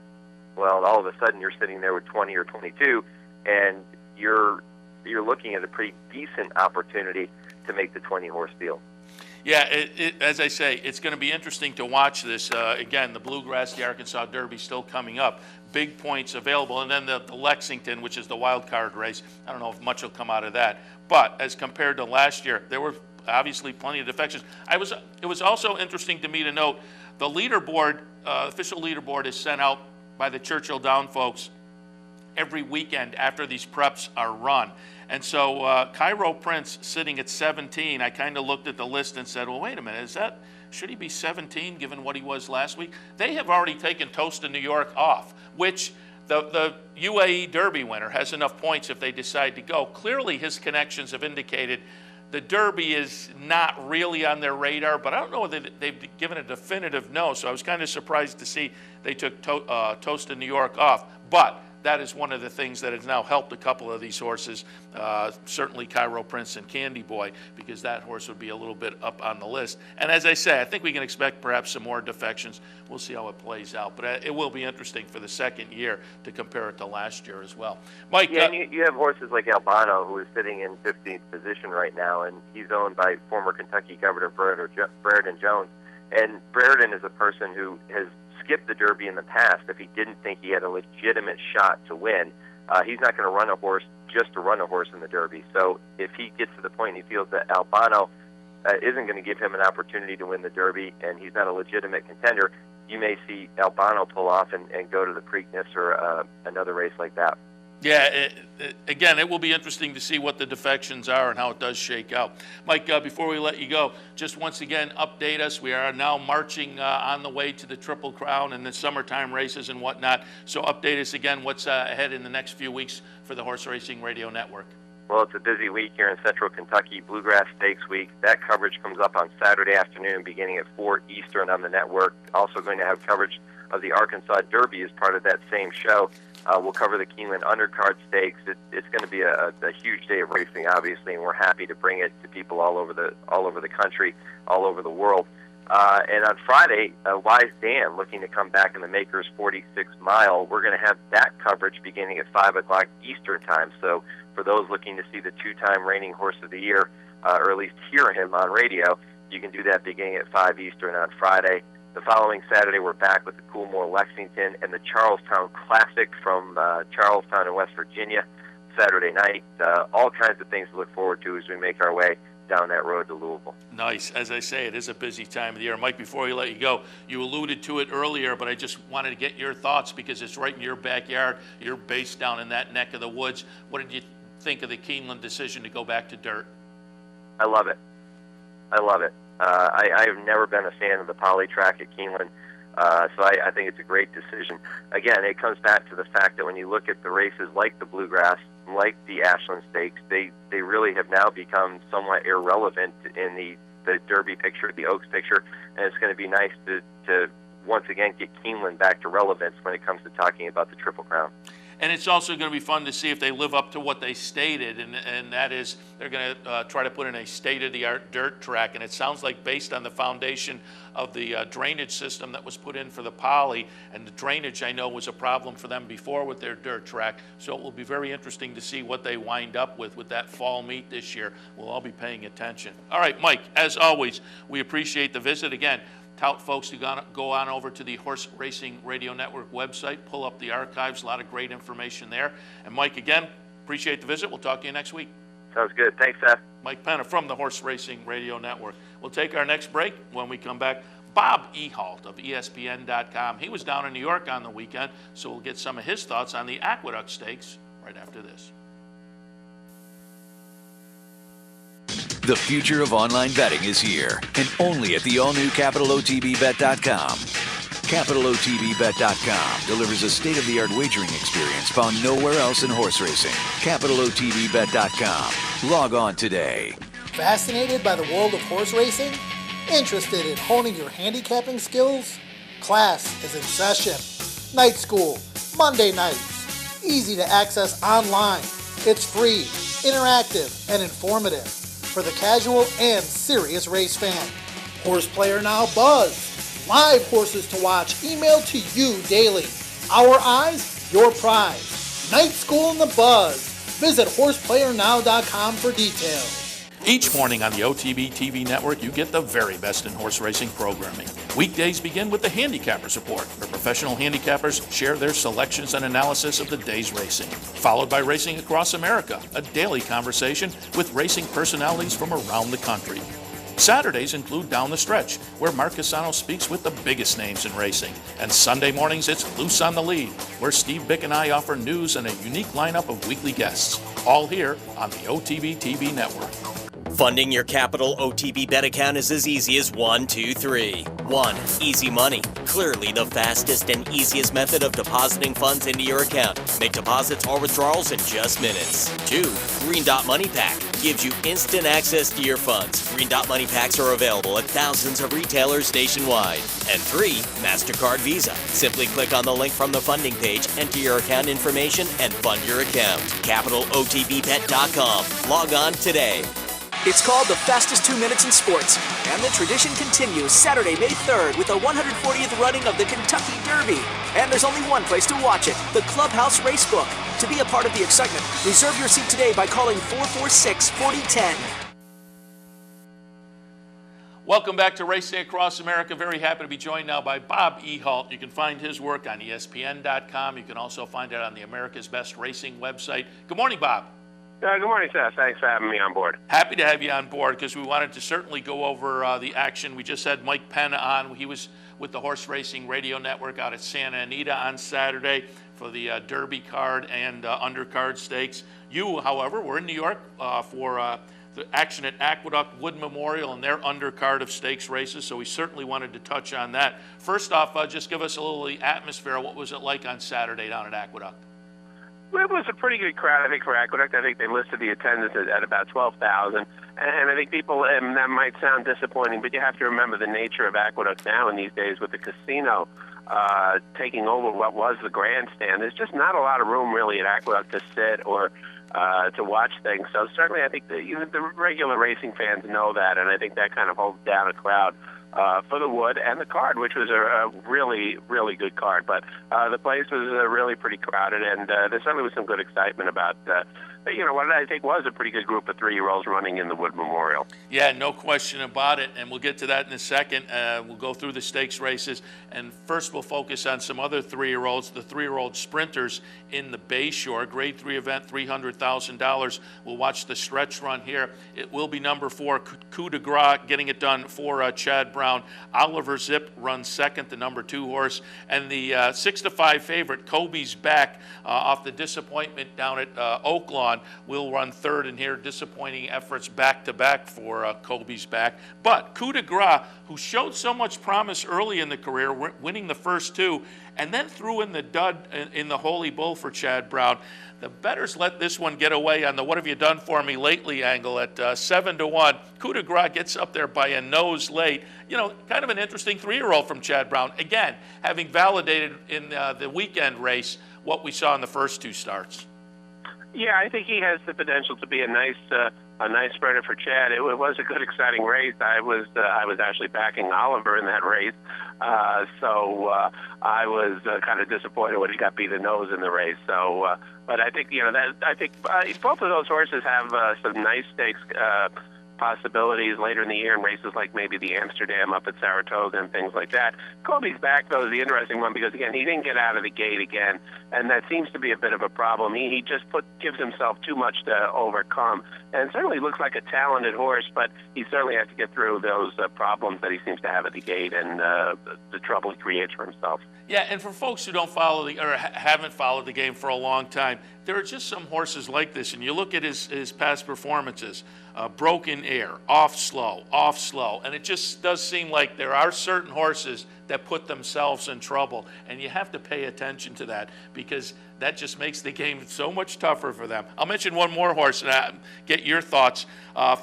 well, all of a sudden you're sitting there with 20 or 22, and you're looking at a pretty decent opportunity to make the 20-horse field. Yeah, as I say, it's going to be interesting to watch this. Again, the Bluegrass, the Arkansas Derby still coming up. Big points available. And then the Lexington, which is the wild card race. I don't know if much will come out of that. But as compared to last year, there were obviously plenty of defections. It was also interesting to me to note the leaderboard, official leaderboard is sent out by the Churchill Down folks every weekend after these preps are run. And so Cairo Prince sitting at 17, I kind of looked at the list and said, well, wait a minute, should he be 17 given what he was last week? They have already taken Toast in New York off, which the UAE Derby winner has enough points if they decide to go. Clearly his connections have indicated the Derby is not really on their radar, but I don't know whether they've given a definitive no, so I was kind of surprised to see they took Toast in New York off. But that is one of the things that has now helped a couple of these horses, certainly Cairo Prince and Candy Boy, because that horse would be a little bit up on the list. And as I say, I think we can expect perhaps some more defections. We'll see how it plays out. But it will be interesting for the second year to compare it to last year as well. Mike? Yeah, and you have horses like Albano, who is sitting in 15th position right now, and he's owned by former Kentucky Governor Brereton Jones. And Brereton is a person who has skipped the Derby in the past if he didn't think he had a legitimate shot to win. He's not going to run a horse just to run a horse in the Derby. So if he gets to the point and he feels that Albano isn't going to give him an opportunity to win the Derby and he's not a legitimate contender, you may see Albano pull off and go to the Preakness or another race like that. Yeah, again, it will be interesting to see what the defections are and how it does shake out. Mike, before we let you go, just once again, update us. We are now marching on the way to the Triple Crown and the summertime races and whatnot. So update us again, what's ahead in the next few weeks for the Horse Racing Radio Network. Well, it's a busy week here in Central Kentucky, Bluegrass Stakes Week. That coverage comes up on Saturday afternoon beginning at 4 Eastern on the network. Also going to have coverage of the Arkansas Derby as part of that same show. We'll cover the Keeneland Undercard Stakes. It's going to be a huge day of racing, obviously, and we're happy to bring it to people all over the country, all over the world. And on Friday, Wise Dan looking to come back in the Makers 46 Mile. We're going to have that coverage beginning at 5 o'clock Eastern time. So for those looking to see the two-time reigning Horse of the Year, or at least hear him on radio, you can do that beginning at 5 Eastern on Friday. The following Saturday, we're back with the Coolmore Lexington and the Charlestown Classic from Charlestown in West Virginia, Saturday night. All kinds of things to look forward to as we make our way down that road to Louisville. Nice. As I say, it is a busy time of the year. Mike, before we let you go, you alluded to it earlier, but I just wanted to get your thoughts because it's right in your backyard. You're based down in that neck of the woods. What did you think of the Keeneland decision to go back to dirt? I love it. I love it. I have never been a fan of the poly track at Keeneland, so I think it's a great decision. Again, it comes back to the fact that when you look at the races like the Bluegrass, like the Ashland Stakes, they really have now become somewhat irrelevant in the Derby picture, the Oaks picture, and it's going to be nice to once again get Keeneland back to relevance when it comes to talking about the Triple Crown. And it's also going to be fun to see if they live up to what they stated, and that is they're going to try to put in a state-of-the-art dirt track. And it sounds like based on the foundation of the drainage system that was put in for the poly, and the drainage I know was a problem for them before with their dirt track. So it will be very interesting to see what they wind up with that fall meet this year. We'll all be paying attention. All right, Mike, as always, we appreciate the visit. Again, tout folks to go on over to the Horse Racing Radio Network website, pull up the archives, a lot of great information there. And Mike, again, appreciate the visit. We'll talk to you next week. Sounds good. Thanks, Seth. Mike Penna from the Horse Racing Radio Network. We'll take our next break. When we come back, Bob Ehalt of ESPN.com. He was down in New York on the weekend, so we'll get some of his thoughts on the Aqueduct Stakes right after this. The future of online betting is here, and only at the all-new CapitalOTBBet.com. CapitalOTBBet.com delivers a state-of-the-art wagering experience found nowhere else in horse racing. CapitalOTBBet.com. Log on today. Fascinated by the world of horse racing? Interested in honing your handicapping skills? Class is in session. Night school, Monday nights. Easy to access online. It's free, interactive, and informative for the casual and serious race fan. Horse Player Now Buzz. Live horses to watch emailed to you daily. Our eyes, your prize. Night School in the Buzz. Visit horseplayernow.com for details. Each morning on the OTB TV network, you get the very best in horse racing programming. Weekdays begin with the Handicappers Report, where professional handicappers share their selections and analysis of the day's racing. Followed by Racing Across America, a daily conversation with racing personalities from around the country. Saturdays include Down the Stretch, where Mark Cassano speaks with the biggest names in racing. And Sunday mornings, it's Loose on the Lead, where Steve Bick and I offer news and a unique lineup of weekly guests. All here on the OTB TV network. Funding your Capital OTB bet account is as easy as 1, 2, 3. 1. Easy Money. Clearly the fastest and easiest method of depositing funds into your account. Make deposits or withdrawals in just minutes. 2. Green Dot Money Pack. Gives you instant access to your funds. Green Dot Money Packs are available at thousands of retailers nationwide. And 3. MasterCard Visa. Simply click on the link from the funding page, enter your account information, and fund your account. CapitalOTBBet.com. Log on today. It's called the fastest 2 minutes in sports, and the tradition continues Saturday, May 3rd with the 140th running of the Kentucky Derby. And there's only one place to watch it, the Clubhouse Racebook. To be a part of the excitement, reserve your seat today by calling 446-4010. Welcome back to Racing Across America. Very happy to be joined now by Bob Ehalt. You can find his work on ESPN.com. You can also find it on the America's Best Racing website. Good morning, Bob. Good morning, Seth. Thanks for having me on board. Happy to have you on board because we wanted to certainly go over the action. We just had Mike Penna on. He was with the Horse Racing Radio Network out at Santa Anita on Saturday for the Derby card and undercard stakes. You, however, were in New York for the action at Aqueduct Wood Memorial and their undercard of stakes races, so we certainly wanted to touch on that. First off, just give us a little of the atmosphere. What was it like on Saturday down at Aqueduct? It was a pretty good crowd, I think, for Aqueduct. I think they listed the attendance at about 12,000. And I think people, and that might sound disappointing, but you have to remember the nature of Aqueduct now in these days with the casino taking over what was the grandstand. There's just not a lot of room really at Aqueduct to sit or to watch things. So certainly I think the regular racing fans know that, and I think that kind of holds down a crowd for the Wood and the card, which was a really, really good card. But the place was really pretty crowded, and there certainly was some good excitement about what I think was a pretty good group of 3-year-olds running in the Wood Memorial. Yeah, no question about it, and we'll get to that in a second. We'll go through the stakes races, and first we'll focus on some other 3-year-olds, the 3-year-old sprinters in the Bayshore. Grade 3 event, $300,000. We'll watch the stretch run here. It will be number 4, Coup de Gras, getting it done for Chad Brown. Oliver Zip runs second, the number 2 horse, and the 6-5 favorite, Kobe's Back, off the disappointment down at Oaklawn, will run third in here. Disappointing efforts back-to-back for Kobe's Back. But Coup de Gras, who showed so much promise early in the career, winning the first 2, and then threw in the dud in the Holy Bull for Chad Brown. The bettors let this one get away on the what have you done for me lately angle at 7-1. Coup de Gras gets up there by a nose late. Kind of an interesting 3-year-old from Chad Brown. Again, having validated in the weekend race what we saw in the first 2 starts. Yeah, I think he has the potential to be a nice sprinter for Chad. It was a good, exciting race. I was actually backing Oliver in that race, so I was kind of disappointed when he got beat the nose in the race. So, but I think both of those horses have some nice stakes possibilities later in the year in races like maybe the Amsterdam up at Saratoga and things like that. Colby's back, though, is the interesting one because, again, he didn't get out of the gate again, and that seems to be a bit of a problem. He just gives himself too much to overcome, and certainly looks like a talented horse, but he certainly has to get through those problems that he seems to have at the gate and the trouble he creates for himself. Yeah, and for folks who don't follow or haven't followed the game for a long time, there are just some horses like this, and you look at his past performances, Broken Air, off slow, and it just does seem like there are certain horses that put themselves in trouble, and you have to pay attention to that because that just makes the game so much tougher for them. I'll mention one more horse and get your thoughts.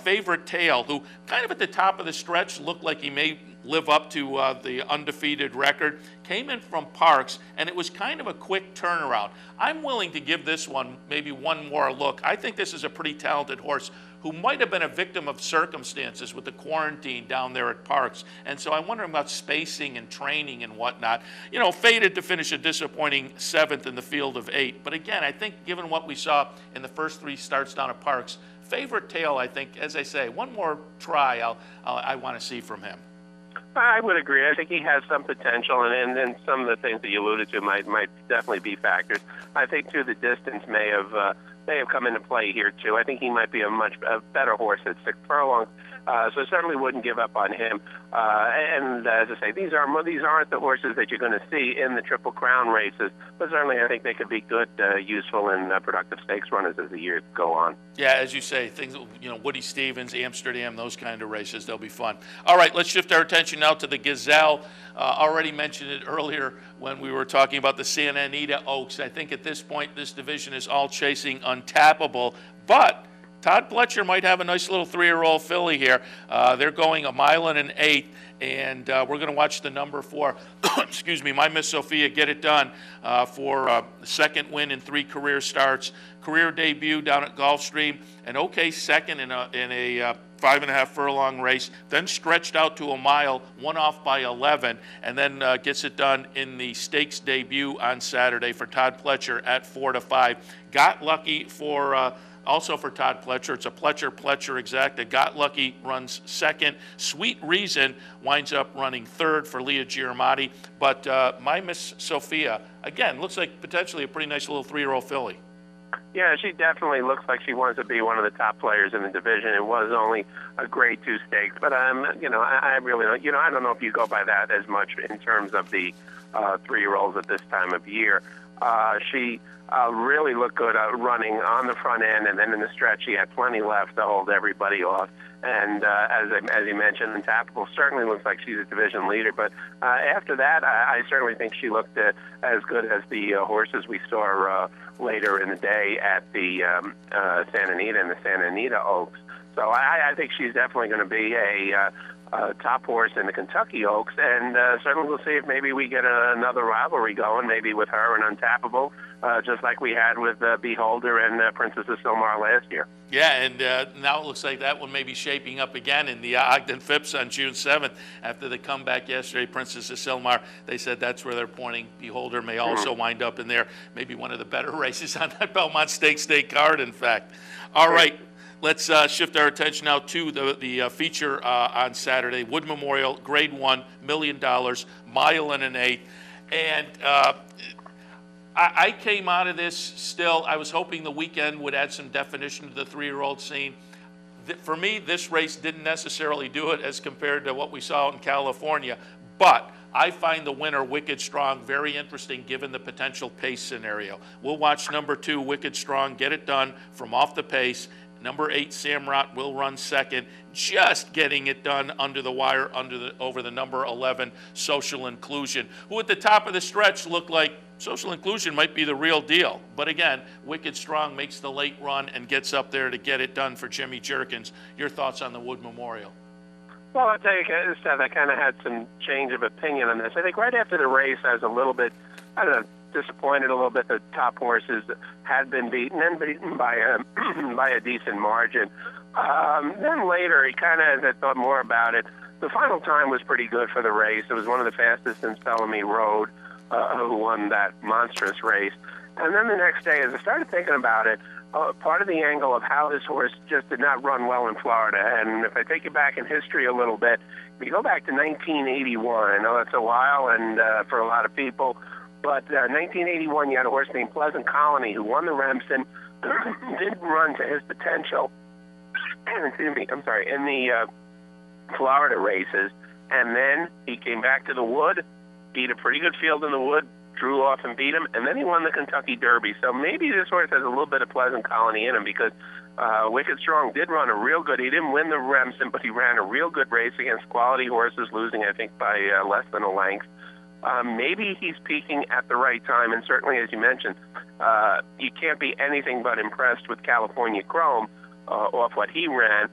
Favorite Tail, who kind of at the top of the stretch looked like he may live up to the undefeated record, came in from Parks, and it was kind of a quick turnaround. I'm willing to give this one maybe one more look. I think this is a pretty talented horse who might have been a victim of circumstances with the quarantine down there at Parks. And so I wonder about spacing and training and whatnot. You know, fated to finish a disappointing 7th in the field of 8. But again, I think given what we saw in the first 3 starts down at Parks, Favorite Tail, I think, as I say, one more try I want to see from him. I would agree. I think he has some potential, and some of the things that you alluded to might definitely be factors. I think, too, the distance may have come into play here, too. I think he might be a much better horse at 6 furlongs, so certainly wouldn't give up on him. And as I say, these aren't the horses that you're going to see in the Triple Crown races, but certainly I think they could be good, useful, and productive stakes runners as the years go on. Yeah, as you say, things, Woody Stevens, Amsterdam, those kind of races, they'll be fun. All right, let's shift our attention now to the Gazelle. Already mentioned it earlier when we were talking about the Santa Anita Oaks. I think at this point, this division is all chasing Untappable, but Todd Pletcher might have a nice little 3-year-old filly here. They're going 1 1/8, and we're going to watch the number 4, excuse me, My Miss Sophia, get it done for the 2nd win in 3 career starts. Career debut down at Gulfstream, an okay 2nd in a 5.5 furlong race, then stretched out to a mile, won off by 11, and then gets it done in the stakes debut on Saturday for Todd Pletcher at 4-5. Got lucky for also for Todd Pletcher. It's a Pletcher exacta. Got lucky runs 2nd. Sweet Reason winds up running 3rd for Leah Giamatti. But My Miss Sophia, again, looks like potentially a pretty nice little 3-year-old filly. Yeah, she definitely looks like she wants to be one of the top players in the division. It was only a grade 2 stakes, but I really don't. I don't know if you go by that as much in terms of the 3-year-olds at this time of year. She really looked good running on the front end, and then in the stretch she had plenty left to hold everybody off. And as you mentioned, Untappable certainly looks like she's a division leader. But after that, I certainly think she looked as good as the horses we saw later in the day at the Santa Anita and the Santa Anita Oaks. So I think she's definitely going to be a top horse in the Kentucky Oaks, and certainly we'll see if maybe we get another rivalry going, maybe with her and Untappable, just like we had with Beholder and Princess of Silmar last year. Yeah, and now it looks like that one may be shaping up again in the Ogden Phipps on June 7th. After the comeback yesterday, Princess of Silmar, they said that's where they're pointing. Beholder may also wind up in there, maybe one of the better races on that Belmont Stakes Day card, in fact. All right. Let's shift our attention now to the feature on Saturday. Wood Memorial, Grade 1, $1 million, 1 1/8. And I came out of this still, I was hoping the weekend would add some definition to the 3-year-old scene. For me, this race didn't necessarily do it as compared to what we saw in California, but I find the winner, Wicked Strong, very interesting given the potential pace scenario. We'll watch number 2, Wicked Strong, get it done from off the pace. Number 8, Samrot, will run 2nd, just getting it done under the wire over the number 11, Social Inclusion, who at the top of the stretch looked like Social Inclusion might be the real deal. But again, Wicked Strong makes the late run and gets up there to get it done for Jimmy Jerkins. Your thoughts on the Wood Memorial? Well, I'll tell you, Seth, I kind of had some change of opinion on this. I think right after the race, I was a little bit, disappointed a little bit. The top horses had been beaten and beaten by a decent margin. Then later, as I thought more about it, the final time was pretty good for the race. It was one of the fastest since Bellamy Road, who won that monstrous race. And then the next day, as I started thinking about it, part of the angle of how this horse just did not run well in Florida, and if I take you back in history a little bit, if you go back to 1981, I know that's a while and for a lot of people, but 1981, you had a horse named Pleasant Colony who won the Remsen, didn't run to his potential, excuse me, I'm sorry, in the Florida races, and then he came back to the Wood, beat a pretty good field in the Wood, drew off and beat him, and then he won the Kentucky Derby. So maybe this horse has a little bit of Pleasant Colony in him because Wicked Strong did run a real good, he didn't win the Remsen, but he ran a real good race against quality horses, losing, I think, by less than a length. Maybe he's peaking at the right time, and certainly, as you mentioned, you can't be anything but impressed with California Chrome off what he ran.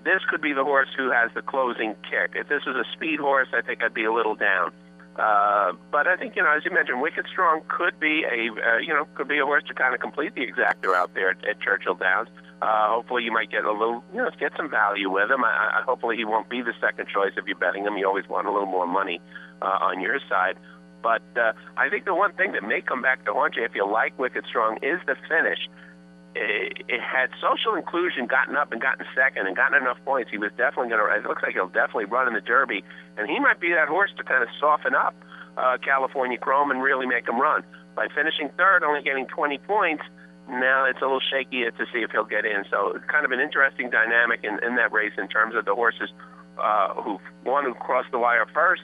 This could be the horse who has the closing kick. If this was a speed horse, I think I'd be a little down. But I think, as you mentioned, Wicked Strong could be could be a horse to kind of complete the exactor out there at Churchill Downs. Hopefully you might get a little, get some value with him. Hopefully he won't be the second choice if you're betting him. You always want a little more money on your side. But I think the one thing that may come back to haunt you if you like Wicked Strong is the finish. It had Social Inclusion gotten up and gotten second and gotten enough points, he was definitely going to, it looks like he'll definitely run in the Derby, and he might be that horse to kind of soften up California Chrome and really make him run. By finishing third, only getting 20 points, now it's a little shaky to see if he'll get in. So it's kind of an interesting dynamic in that race in terms of the horses who crossed the wire first,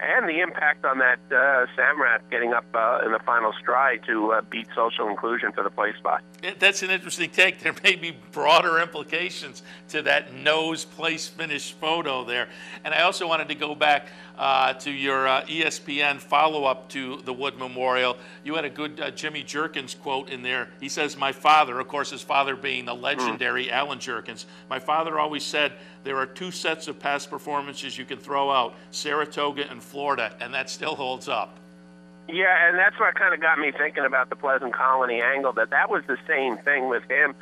and the impact on that Samrat getting up in the final stride to beat Social Inclusion for the place spot. That's an interesting take. There may be broader implications to that nose place finish photo there. And I also wanted to go back to your ESPN follow-up to the Wood Memorial. You had a good Jimmy Jerkins quote in there. He says, my father, of course his father being the legendary Alan Jerkins, my father always said there are two sets of past performances you can throw out, Saratoga and Florida, and that still holds up. Yeah, and that's what kind of got me thinking about the Pleasant Colony angle, that was the same thing with him.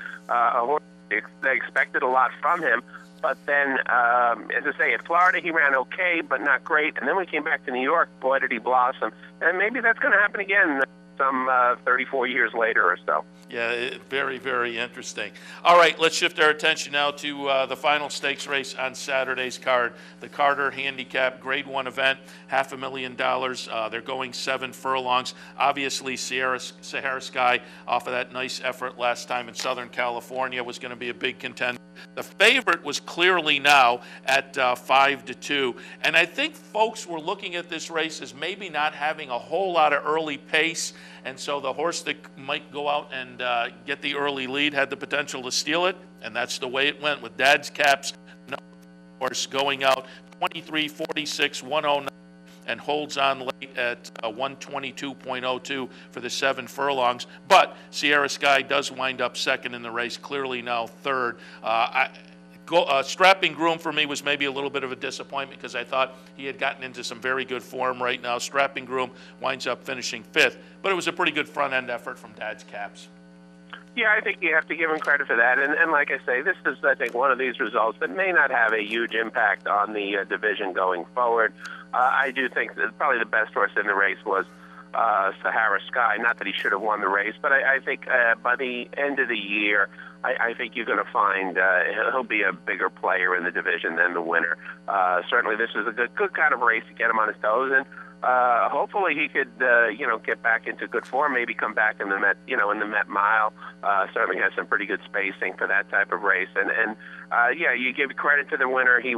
They expected a lot from him, but then, as I say, at Florida he ran okay, but not great, and then when he came back to New York, boy, did he blossom. And maybe that's going to happen again some 34 years later or so. Yeah, very, very interesting. All right, let's shift our attention now to the final stakes race on Saturday's card, the Carter Handicap Grade 1 event, $500,000. They're going 7 furlongs. Obviously, Sahara Sky, off of that nice effort last time in Southern California, was going to be a big contender. The favorite was Clearly Now at 5-2. And I think folks were looking at this race as maybe not having a whole lot of early pace. And so the horse that might go out and get the early lead had the potential to steal it. And that's the way it went with Dad's Caps horse going out 23-46, 109. And holds on late at 122.02 for the 7 furlongs. But Sierra Sky does wind up second in the race, Clearly Now third. Strapping Groom for me was maybe a little bit of a disappointment because I thought he had gotten into some very good form right now. Strapping Groom winds up finishing 5th, but it was a pretty good front-end effort from Dad's Caps. Yeah, I think you have to give him credit for that. And like I say, this is, I think, one of these results that may not have a huge impact on the division going forward. I do think that probably the best horse in the race was Sahara Sky. Not that he should have won the race, but I think by the end of the year, I think you're going to find he'll be a bigger player in the division than the winner. Certainly, this is a good kind of race to get him on his toes, and hopefully he could get back into good form. Maybe come back in the Met, in the Met Mile. Certainly has some pretty good spacing for that type of race, and you give credit to the winner. He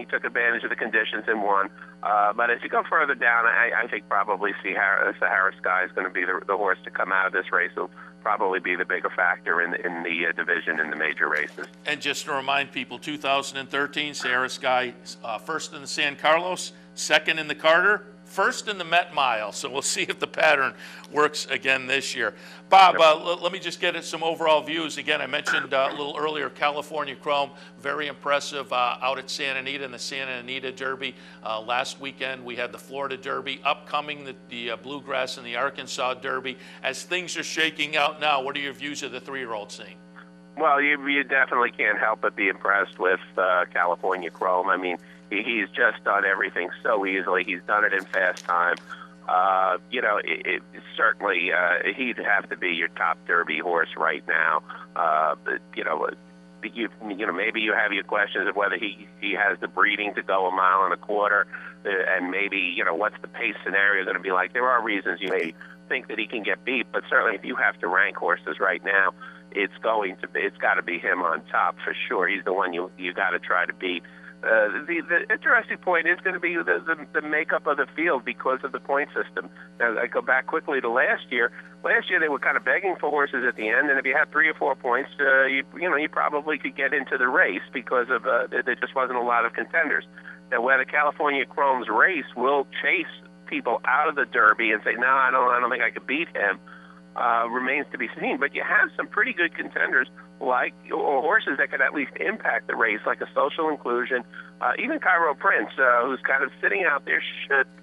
took advantage of the conditions and won. But as you go further down, I think probably Sahara Sky is going to be the horse to come out of this race. He'll probably be the bigger factor in the division in the major races. And just to remind people, 2013, Sahara Sky first in the San Carlos, second in the Carter, first in the Met Mile. So we'll see if the pattern works again this year. Bob, let me just get at some overall views. Again, I mentioned a little earlier California Chrome, very impressive out at Santa Anita in the Santa Anita Derby. Last weekend we had the Florida Derby, upcoming the Bluegrass and the Arkansas Derby. As things are shaking out now, what are your views of the 3-year-old scene? Well, you definitely can't help but be impressed with California Chrome. I mean, he's just done everything so easily. He's done it in fast time. Certainly he'd have to be your top Derby horse right now. Maybe you have your questions of whether he has the breeding to go 1.25 miles, and maybe, what's the pace scenario going to be like. There are reasons you may think that he can get beat, but certainly if you have to rank horses right now, it's got to be him on top for sure. He's the one you got to try to beat. The interesting point is going to be the makeup of the field because of the point system. Now, I go back quickly to last year. Last year they were kind of begging for horses at the end, and if you had 3 or 4 points, you probably could get into the race because of there just wasn't a lot of contenders. Now, whether California Chrome's race will chase people out of the Derby and say, no, I don't think I could beat him, remains to be seen. But you have some pretty good contenders, or horses that could at least impact the race, like a Social Inclusion, even Cairo Prince, who's kind of sitting out there.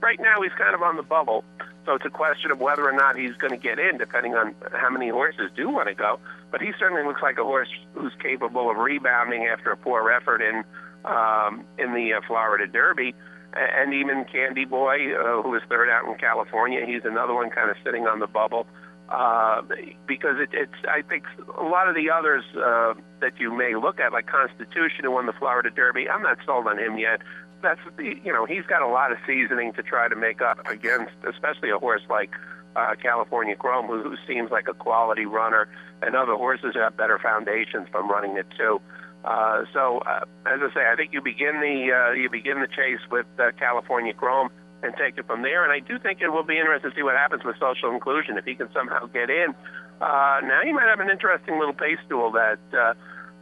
Right now he's kind of on the bubble, so it's a question of whether or not he's going to get in, depending on how many horses do want to go. But he certainly looks like a horse who's capable of rebounding after a poor effort in the Florida Derby. And even Candy Boy, who was third out in California, he's another one kind of sitting on the bubble. Because I think a lot of the others that you may look at, like Constitution, who won the Florida Derby, I'm not sold on him yet. He's got a lot of seasoning to try to make up against, especially a horse like California Chrome, who seems like a quality runner, and other horses have better foundations from running it too. As I say, I think you begin the chase with California Chrome and take it from there. And I do think it will be interesting to see what happens with Social Inclusion if he can somehow get in. Now you might have an interesting little pace duel that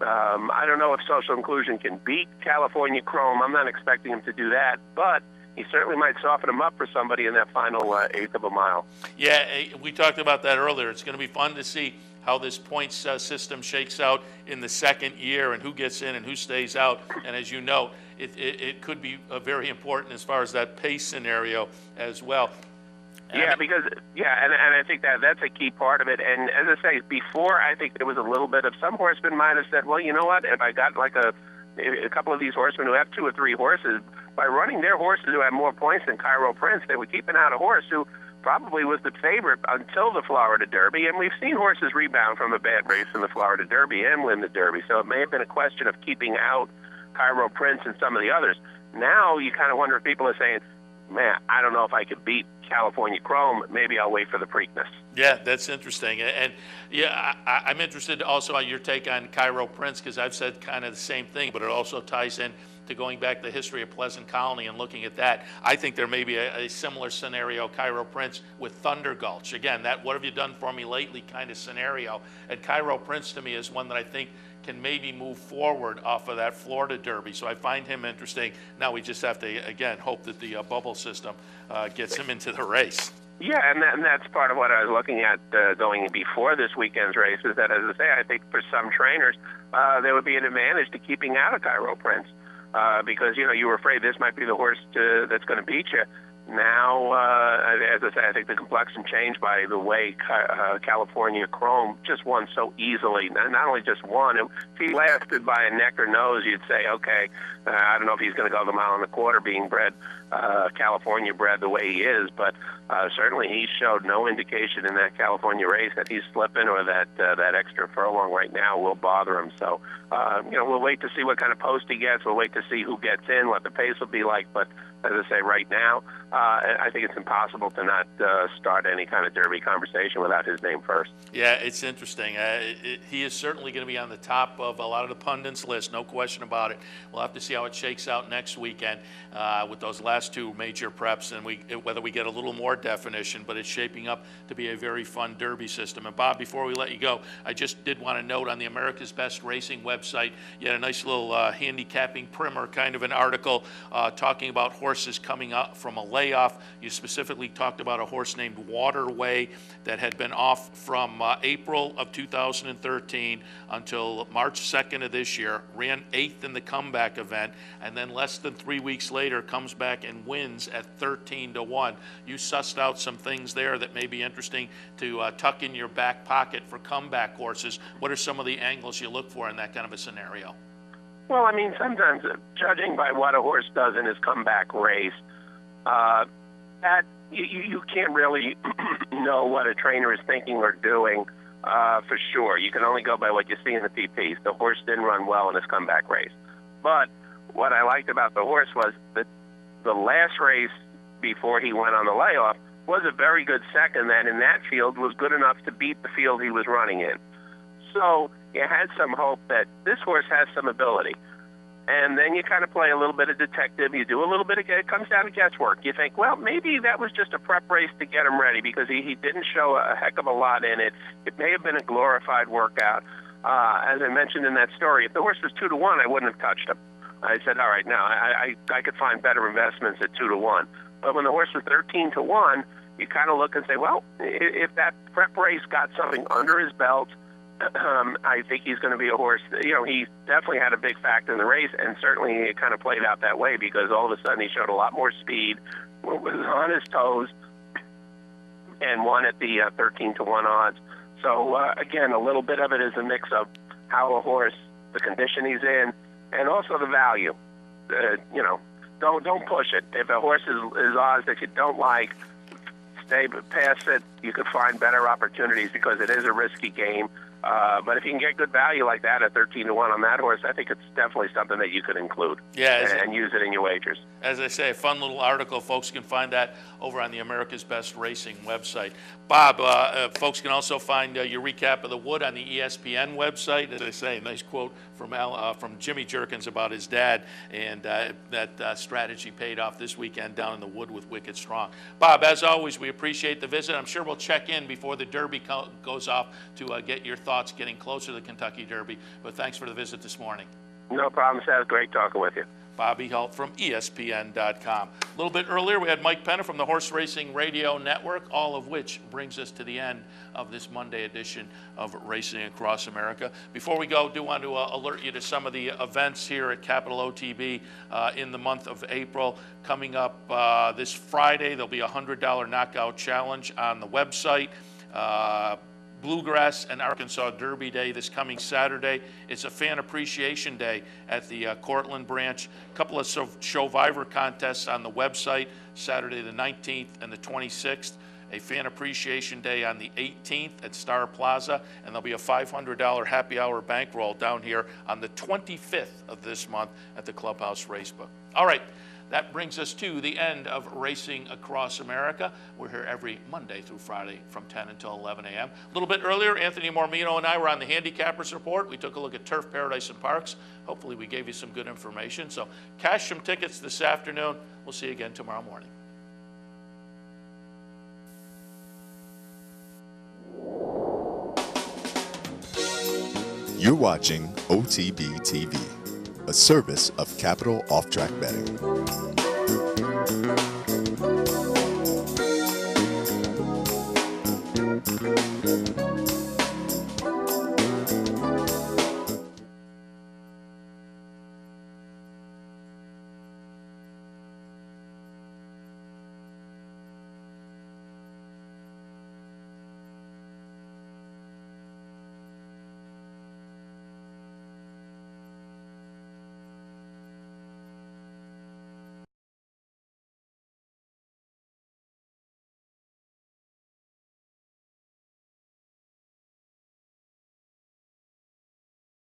I don't know if Social Inclusion can beat California Chrome. I'm not expecting him to do that, but he certainly might soften him up for somebody in that final eighth of a mile. Yeah, we talked about that earlier. It's going to be fun to see how this points system shakes out in the second year and who gets in and who stays out. And as you know, it could be very important as far as that pace scenario as well. And I think that's a key part of it. And as I say, before, I think there was a little bit of some horsemen might have said, well, you know what, if I got like a couple of these horsemen who have 2 or 3 horses, by running their horses who have more points than Cairo Prince, they were keeping out a horse who probably was the favorite until the Florida Derby. And we've seen horses rebound from a bad race in the Florida Derby and win the Derby. So it may have been a question of keeping out Cairo Prince and some of the others. Now you kind of wonder if people are saying, man, I don't know if I could beat California Chrome. Maybe I'll wait for the Preakness. Yeah, that's interesting. And I'm interested also on your take on Cairo Prince, because I've said kind of the same thing, but it also ties in to going back to the history of Pleasant Colony and looking at that. I think there may be a similar scenario, Cairo Prince with Thunder Gulch. Again, that what have you done for me lately kind of scenario. And Cairo Prince to me is one that I think can maybe move forward off of that Florida Derby. So I find him interesting. Now we just have to, again, hope that the bubble system gets him into the race. Yeah, and that's part of what I was looking at going before this weekend's race, is that, as I say, I think for some trainers, there would be an advantage to keeping out of Cairo Prince. Because, you were afraid this might be the horse that's going to beat you. Now, as I say, I think the complexion changed by the way California Chrome just won so easily. Not only just won, if he lasted by a neck or nose, you'd say, okay, I don't know if he's going to go the 1.25 miles being bred, California bred the way he is, but certainly he showed no indication in that California race that he's slipping or that extra furlong right now will bother him. So, we'll wait to see what kind of post he gets. We'll wait to see who gets in, what the pace will be like. But as I say, right now, I think it's impossible to not start any kind of Derby conversation without his name first. Yeah, it's interesting. He is certainly going to be on the top of a lot of the pundits' list, no question about it. We'll have to see how it shakes out next weekend with those last 2 major preps and whether we get a little more definition, but it's shaping up to be a very fun Derby system. And Bob, before we let you go, I just did want to note on the America's Best Racing website, you had a nice little handicapping primer kind of an article talking about horses coming up from a layoff. You specifically talked about a horse named Waterway that had been off from April of 2013 until March 2nd of this year, ran 8th in the comeback event, and then less than 3 weeks later comes back and wins at 13-1. You sussed out some things there that may be interesting to tuck in your back pocket for comeback horses. What are some of the angles you look for in that kind of a scenario? Well, I mean, sometimes judging by what a horse does in his comeback race, that you can't really know what a trainer is thinking or doing for sure. You can only go by what you see in the PPs. The horse didn't run well in his comeback race. But what I liked about the horse was that the last race before he went on the layoff was a very good second that in that field was good enough to beat the field he was running in. So you had some hope that this horse has some ability. And then you kind of play a little bit of detective. You do a little bit of, it comes down to guesswork. You think, well, maybe that was just a prep race to get him ready because he didn't show a heck of a lot in it. It may have been a glorified workout. As I mentioned in that story, if the horse was 2-1, I wouldn't have touched him. I said, all right, now I could find better investments at 2-1. But when the horse was 13-1, you kind of look and say, well, if that prep race got something under his belt, I think he's going to be a horse. He definitely had a big factor in the race, and certainly it kind of played out that way because all of a sudden he showed a lot more speed, was on his toes, and won at the 13-1 odds. So, again, a little bit of it is a mix of how a horse, the condition he's in, and also the value. Don't push it. If a horse is odds that you don't like, stay past it. You could find better opportunities because it is a risky game. But if you can get good value like that at 13-1 on that horse, I think it's definitely something that you could include and use it in your wagers. As I say, a fun little article. Folks can find that over on the America's Best Racing website. Bob, folks can also find your recap of the Wood on the ESPN website. As I say, a nice quote from Jimmy Jerkins about his dad, and that strategy paid off this weekend down in the Wood with Wicked Strong. Bob, as always, we appreciate the visit. I'm sure we'll check in before the Derby goes off to get your thoughts getting closer to the Kentucky Derby. But thanks for the visit this morning. No problem, Seth. Great talking with you. Bobby Holt from ESPN.com. A little bit earlier, we had Mike Penna from the Horse Racing Radio Network, all of which brings us to the end of this Monday edition of Racing Across America. Before we go, I do want to alert you to some of the events here at Capital OTB in the month of April. Coming up this Friday, there'll be a $100 knockout challenge on the website. Bluegrass and Arkansas Derby Day this coming Saturday. It's a fan appreciation day at the Cortland branch. A couple of Showviver contests on the website, Saturday the 19th and the 26th. A fan appreciation day on the 18th at Star Plaza, and there'll be a $500 happy hour bankroll down here on the 25th of this month at the Clubhouse Racebook. All right. That brings us to the end of Racing Across America. We're here every Monday through Friday from 10 until 11 a.m. A little bit earlier, Anthony Mormino and I were on the Handicappers Report. We took a look at Turf Paradise and Parks. Hopefully we gave you some good information. So cash some tickets this afternoon. We'll see you again tomorrow morning. You're watching OTB TV, a service of Capital Off Track Betting.